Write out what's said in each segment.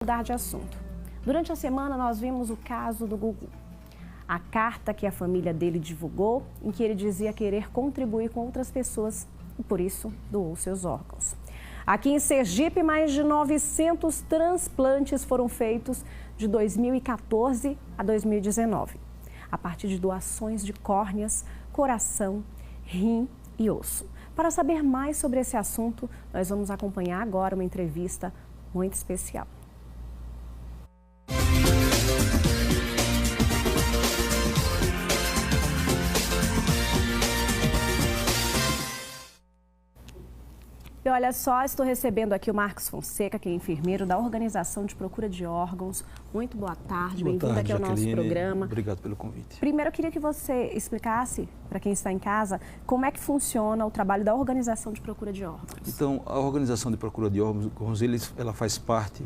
Mudar de assunto. Durante a semana nós vimos o caso do Gugu. A carta que a família dele divulgou, em que ele dizia querer contribuir com outras pessoas e por isso doou seus órgãos. Aqui em Sergipe, mais de 900 transplantes foram feitos de 2014 a 2019, a partir de doações de córneas, coração, rim e osso. Para saber mais sobre esse assunto, nós vamos acompanhar agora uma entrevista muito especial. E olha só, estou recebendo aqui o Marcos Fonseca, que é enfermeiro da Organização de Procura de Órgãos. Muito boa tarde, bem-vindo aqui ao nosso programa. Obrigado pelo convite. Primeiro, eu queria que você explicasse, para quem está em casa, como é que funciona o trabalho da Organização de Procura de Órgãos. Então, a Organização de Procura de Órgãos, ela faz parte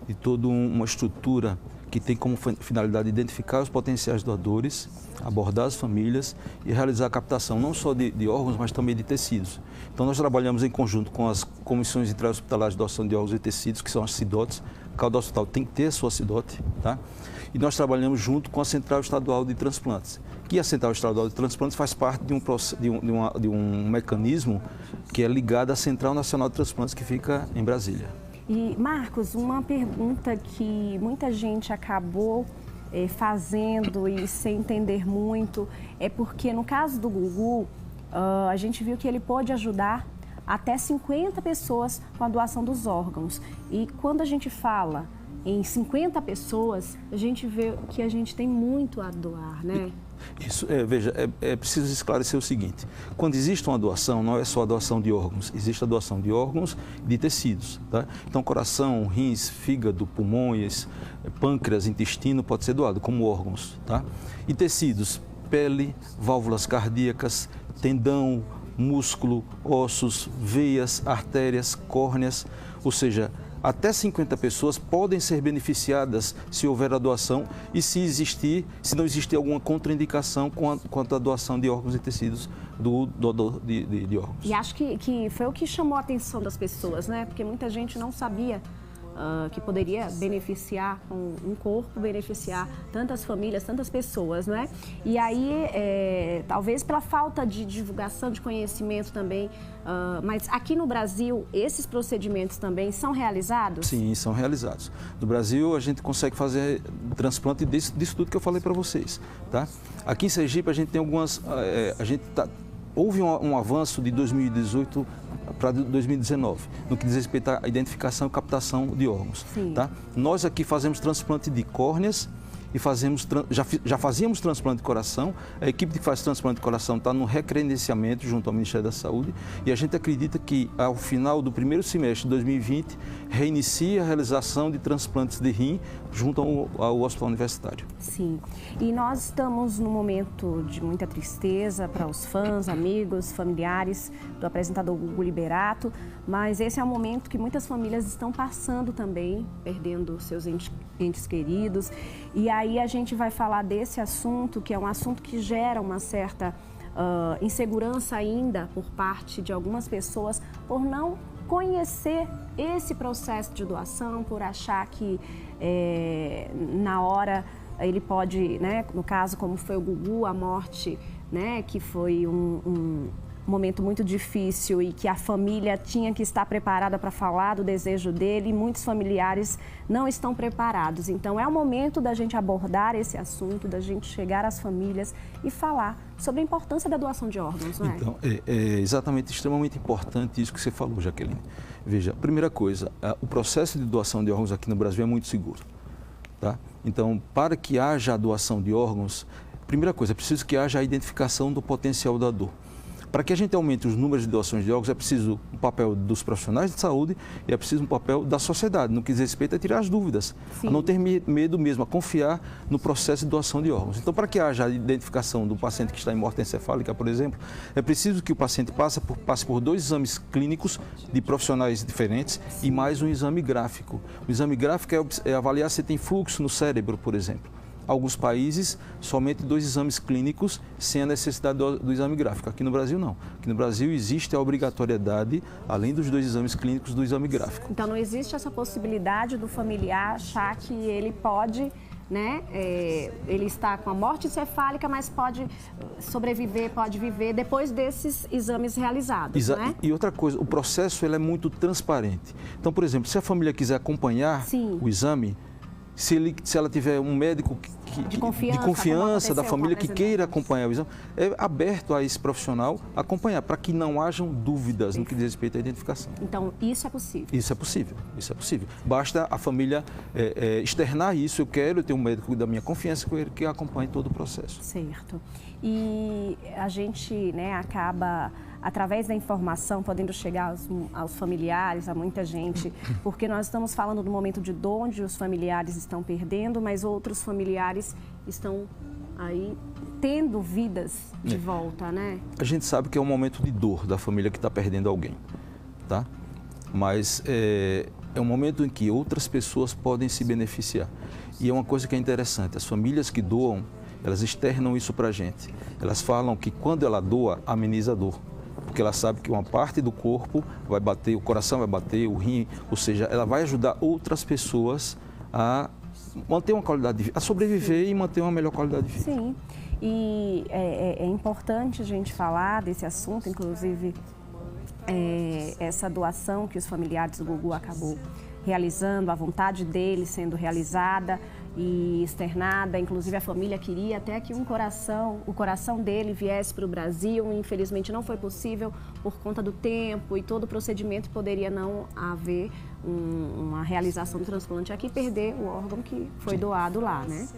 de toda uma estrutura que tem como finalidade identificar os potenciais doadores, abordar as famílias e realizar a captação não só de órgãos, mas também de tecidos. Então, nós trabalhamos em conjunto com as comissões intra-hospitalares de doação de órgãos e tecidos, que são as CIDOTs. Cada hospital tem que ter a sua CIDOT, tá? E nós trabalhamos junto com a Central Estadual de Transplantes. E a Central Estadual de Transplantes faz parte de um mecanismo que é ligado à Central Nacional de Transplantes, que fica em Brasília. E, Marcos, uma pergunta que muita gente acabou fazendo e sem entender muito é porque, no caso do Gugu, a gente viu que ele pôde ajudar até 50 pessoas com a doação dos órgãos. E quando a gente fala em 50 pessoas, a gente vê que a gente tem muito a doar, né? Isso, veja, é preciso esclarecer o seguinte: quando existe uma doação, não é só a doação de órgãos, existe a doação de órgãos e de tecidos, tá? Então, coração, rins, fígado, pulmões, pâncreas, intestino pode ser doado como órgãos, tá? E tecidos, pele, válvulas cardíacas, tendão, músculo, ossos, veias, artérias, córneas, ou seja, até 50 pessoas podem ser beneficiadas se houver a doação e se não existir alguma contraindicação quanto à doação de órgãos e tecidos do doador de órgãos. E acho que foi o que chamou a atenção das pessoas, né? Porque muita gente não sabia que poderia beneficiar um corpo, beneficiar tantas famílias, tantas pessoas, não é? E aí, talvez pela falta de divulgação, de conhecimento também, mas aqui no Brasil, esses procedimentos também são realizados? Sim, são realizados. No Brasil, a gente consegue fazer transplante disso tudo que eu falei para vocês, tá? Aqui em Sergipe, a gente tem algumas... houve um avanço de 2018 para 2019, no que diz respeito à identificação e captação de órgãos. Tá? Nós aqui fazemos transplante de córneas e já fazíamos transplante de coração. A equipe que faz transplante de coração está no recredenciamento junto ao Ministério da Saúde e a gente acredita que ao final do primeiro semestre de 2020 reinicia a realização de transplantes de rim junto ao Hospital Universitário. Sim, e nós estamos num momento de muita tristeza para os fãs, amigos, familiares do apresentador Gugu Liberato, mas esse é um momento que muitas famílias estão passando também, perdendo seus entes queridos. E aí a gente vai falar desse assunto, que é um assunto que gera uma certa insegurança ainda por parte de algumas pessoas, por não conhecer esse processo de doação, por achar que na hora ele pode, né, no caso como foi o Gugu, a morte, né, que foi um momento muito difícil e que a família tinha que estar preparada para falar do desejo dele e muitos familiares não estão preparados. Então é o momento da gente abordar esse assunto, da gente chegar às famílias e falar sobre a importância da doação de órgãos, não é? Então, é exatamente, extremamente importante isso que você falou, Jaqueline. Veja, primeira coisa, o processo de doação de órgãos aqui no Brasil é muito seguro, tá? Então, para que haja a doação de órgãos, primeira coisa, é preciso que haja a identificação do potencial doador. Para que a gente aumente os números de doações de órgãos, é preciso um papel dos profissionais de saúde e é preciso um papel da sociedade, no que diz respeito a tirar as dúvidas, a não ter medo mesmo, a confiar no processo de doação de órgãos. Então, para que haja a identificação do paciente que está em morte encefálica, por exemplo, é preciso que o paciente passe por 2 exames clínicos de profissionais diferentes e mais um exame gráfico. O exame gráfico é avaliar se tem fluxo no cérebro, por exemplo. alguns países, somente 2 exames clínicos sem a necessidade do exame gráfico. Aqui no Brasil, não. Aqui no Brasil existe a obrigatoriedade, além dos 2 exames clínicos, do exame gráfico. Então, não existe essa possibilidade do familiar achar que ele pode, né? Ele está com a morte encefálica, mas pode sobreviver, pode viver depois desses exames realizados, né? E outra coisa, o processo ele é muito transparente. Então, por exemplo, se a família quiser acompanhar o exame, se ela tiver um médico de confiança da família que queira acompanhar o exame, é aberto a esse profissional acompanhar, para que não hajam dúvidas no que diz respeito à identificação. Então, isso é possível? Isso é possível, isso é possível. Basta a família externar isso, eu ter um médico da minha confiança que acompanhe todo o processo. Certo. E a gente, né, acaba, através da informação, podendo chegar aos familiares, a muita gente, porque nós estamos falando do momento de dor, onde os familiares estão perdendo, mas outros familiares estão aí tendo vidas de volta, né? A gente sabe que é um momento de dor da família que está perdendo alguém, tá? Mas é um momento em que outras pessoas podem se beneficiar. E é uma coisa que é interessante, as famílias que doam, elas externam isso para a gente. Elas falam que quando ela doa, ameniza a dor. Porque ela sabe que uma parte do corpo vai bater, o coração vai bater, o rim, ou seja, ela vai ajudar outras pessoas a manter uma qualidade de vida, a sobreviver e manter uma melhor qualidade de vida. Sim, e é importante a gente falar desse assunto, inclusive essa doação que os familiares do Gugu acabou realizando, a vontade dele sendo realizada e externada, inclusive a família queria até que o coração dele viesse para o Brasil, infelizmente não foi possível por conta do tempo e todo o procedimento, poderia não haver uma realização do transplante aqui, perder o órgão que foi doado lá, né?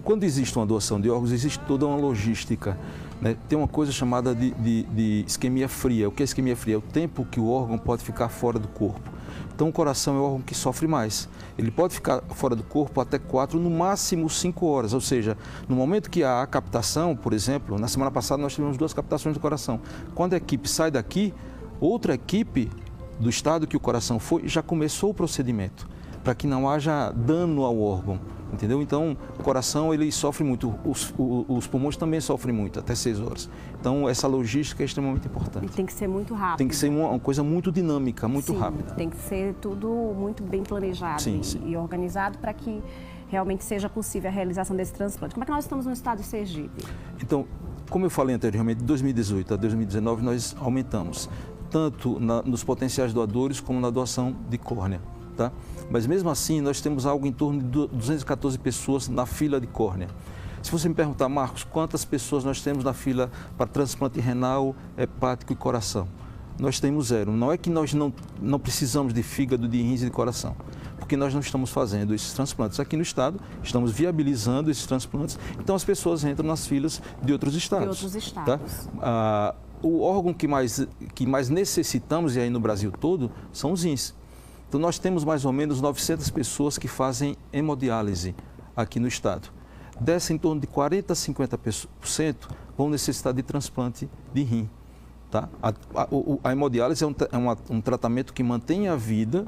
Quando existe uma doação de órgãos, existe toda uma logística, né? Tem uma coisa chamada de isquemia fria. O que é isquemia fria? É o tempo que o órgão pode ficar fora do corpo. Então, o coração é o órgão que sofre mais. Ele pode ficar fora do corpo até 4, no máximo 5 horas. Ou seja, no momento que há a captação, por exemplo, na semana passada nós tivemos 2 captações do coração. Quando a equipe sai daqui, outra equipe do estado que o coração foi já começou o procedimento, para que não haja dano ao órgão. Entendeu? Então, o coração ele sofre muito, os pulmões também sofrem muito, até 6 horas. Então, essa logística é extremamente importante. E tem que ser muito rápido. Tem que ser uma coisa muito dinâmica, muito rápida. Tem que ser tudo muito bem planejado e organizado para que realmente seja possível a realização desse transplante. Como é que nós estamos no estado de Sergipe? Então, como eu falei anteriormente, de 2018 a 2019 nós aumentamos, tanto nos potenciais doadores como na doação de córnea. Tá? Mas mesmo assim, nós temos algo em torno de 214 pessoas na fila de córnea. Se você me perguntar, Marcos, quantas pessoas nós temos na fila para transplante renal, hepático e coração? Nós temos 0. Não é que nós não precisamos de fígado, de rins e de coração, porque nós não estamos fazendo esses transplantes aqui no estado, estamos viabilizando esses transplantes, então as pessoas entram nas filas de outros estados. De outros estados. Tá? O órgão que mais necessitamos, e aí no Brasil todo, são os rins. Então, nós temos mais ou menos 900 pessoas que fazem hemodiálise aqui no estado. Dessa, em torno de 40% a 50% vão necessitar de transplante de rim. Tá? A hemodiálise é um tratamento que mantém a vida,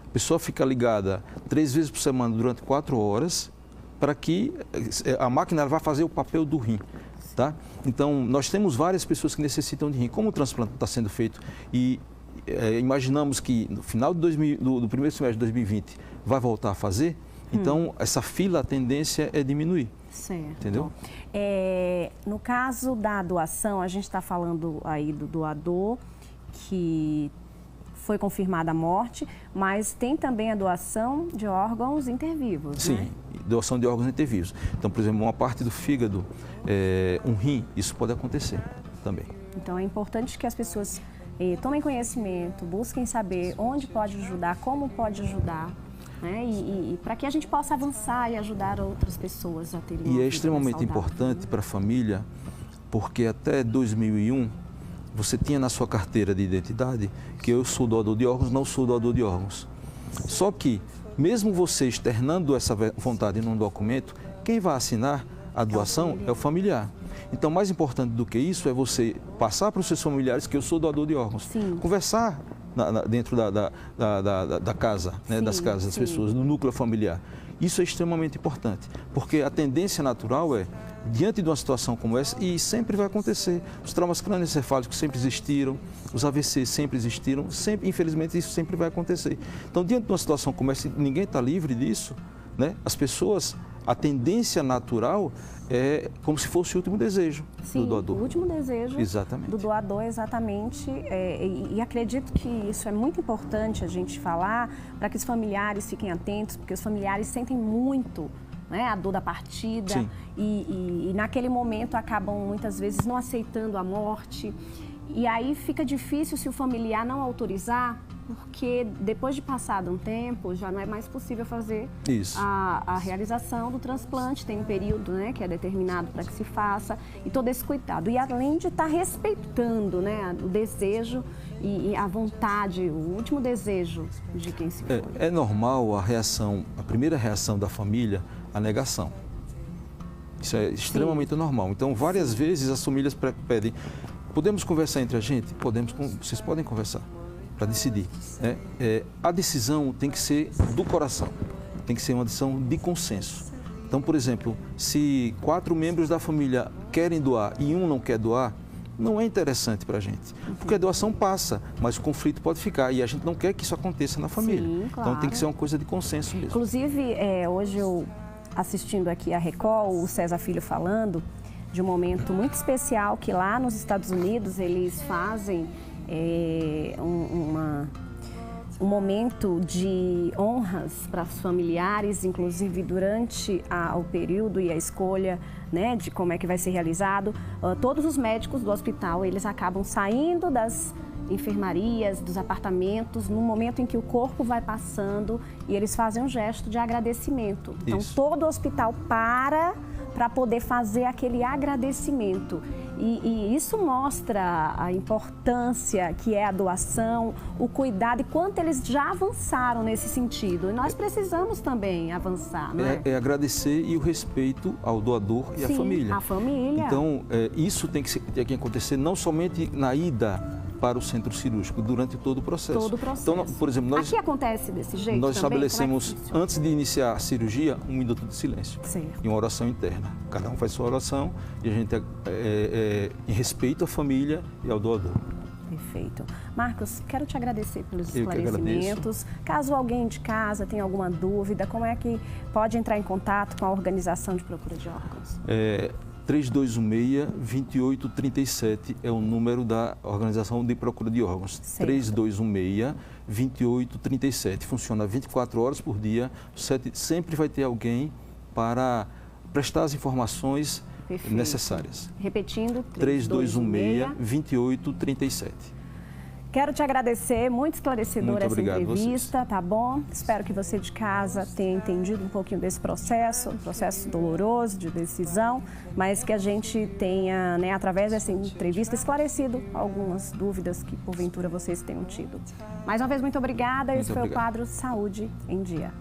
a pessoa fica ligada 3 vezes por semana durante 4 horas, para que a máquina vá fazer o papel do rim. Tá? Então, nós temos várias pessoas que necessitam de rim. Como o transplante está sendo feito e imaginamos que no final do primeiro semestre de 2020 vai voltar a fazer, então essa fila, a tendência é diminuir. Certo. Entendeu? No caso da doação, a gente está falando aí do doador que foi confirmada a morte, mas tem também a doação de órgãos intervivos, Sim, né? Doação de órgãos intervivos. Então, por exemplo, uma parte do fígado, um rim, isso pode acontecer também. Então, é importante que as pessoas tomem conhecimento, busquem saber onde pode ajudar, como pode ajudar, né? E para que a gente possa avançar e ajudar outras pessoas a terem uma vida é extremamente saudável, importante para a família, porque até 2001 você tinha na sua carteira de identidade que eu sou doador de órgãos, não sou doador de órgãos. Só que, mesmo você externando essa vontade num documento, quem vai assinar a doação é o familiar. Então, mais importante do que isso é você passar para os seus familiares que eu sou doador de órgãos. Sim. Conversar dentro da casa, né, das casas das pessoas, do núcleo familiar. Isso é extremamente importante, porque a tendência natural é, diante de uma situação como essa, e sempre vai acontecer, os traumas crânioencefálicos sempre existiram, os AVC sempre existiram, sempre, infelizmente isso sempre vai acontecer. Então, diante de uma situação como essa, ninguém está livre disso, né? As pessoas, a tendência natural é como se fosse o último desejo do doador. O último desejo exatamente. Do doador, exatamente. E acredito que isso é muito importante a gente falar para que os familiares fiquem atentos, porque os familiares sentem muito, né, a dor da partida e naquele momento acabam muitas vezes não aceitando a morte. E aí fica difícil se o familiar não autorizar, porque depois de passado um tempo já não é mais possível fazer a realização do transplante. Tem um período, né, que é determinado para que se faça, e todo esse cuidado. E além de estar respeitando, né, o desejo e a vontade, o último desejo de quem se foi. É normal a primeira reação da família, a negação. Isso é extremamente normal. Então, várias vezes as famílias pedem: podemos conversar entre a gente? Podemos, vocês podem conversar para decidir. Né? A decisão tem que ser do coração, tem que ser uma decisão de consenso. Então, por exemplo, se 4 membros da família querem doar e um não quer doar, não é interessante para a gente, porque a doação passa, mas o conflito pode ficar e a gente não quer que isso aconteça na família. Sim, claro. Então, tem que ser uma coisa de consenso mesmo. Inclusive, hoje eu assistindo aqui a Record, o César Filho falando de um momento muito especial que lá nos Estados Unidos eles fazem um momento de honras para os familiares, inclusive durante o período e a escolha, né, de como é que vai ser realizado. Todos os médicos do hospital, eles acabam saindo das enfermarias, dos apartamentos, no momento em que o corpo vai passando, e eles fazem um gesto de agradecimento. Então, todo o hospital para poder fazer aquele agradecimento. E isso mostra a importância que é a doação, o cuidado e quanto eles já avançaram nesse sentido. E nós precisamos também avançar, não é? É agradecer e o respeito ao doador e à família. A família. Então, isso tem que acontecer não somente na ida para o centro cirúrgico, durante todo o processo. Todo o processo. Então, por exemplo, aqui acontece desse jeito nós também? estabelecemos, antes de iniciar a cirurgia, 1 minuto de silêncio e uma oração interna. Cada um faz sua oração e a gente em respeito à família e ao doador. Perfeito. Marcos, quero te agradecer pelos esclarecimentos. Caso alguém de casa tenha alguma dúvida, como é que pode entrar em contato com a Organização de Procura de Órgãos? 3216-2837 é o número da Organização de Procura de Órgãos. 3216-2837. Funciona 24 horas por dia. Sempre vai ter alguém para prestar as informações necessárias. Repetindo, 3216-2837. Quero te agradecer, muito esclarecedora essa entrevista, tá bom? Espero que você de casa tenha entendido um pouquinho desse processo, um processo doloroso de decisão, mas que a gente tenha, né, através dessa entrevista, esclarecido algumas dúvidas que porventura vocês tenham tido. Mais uma vez, muito obrigada. Esse foi o quadro Saúde em Dia.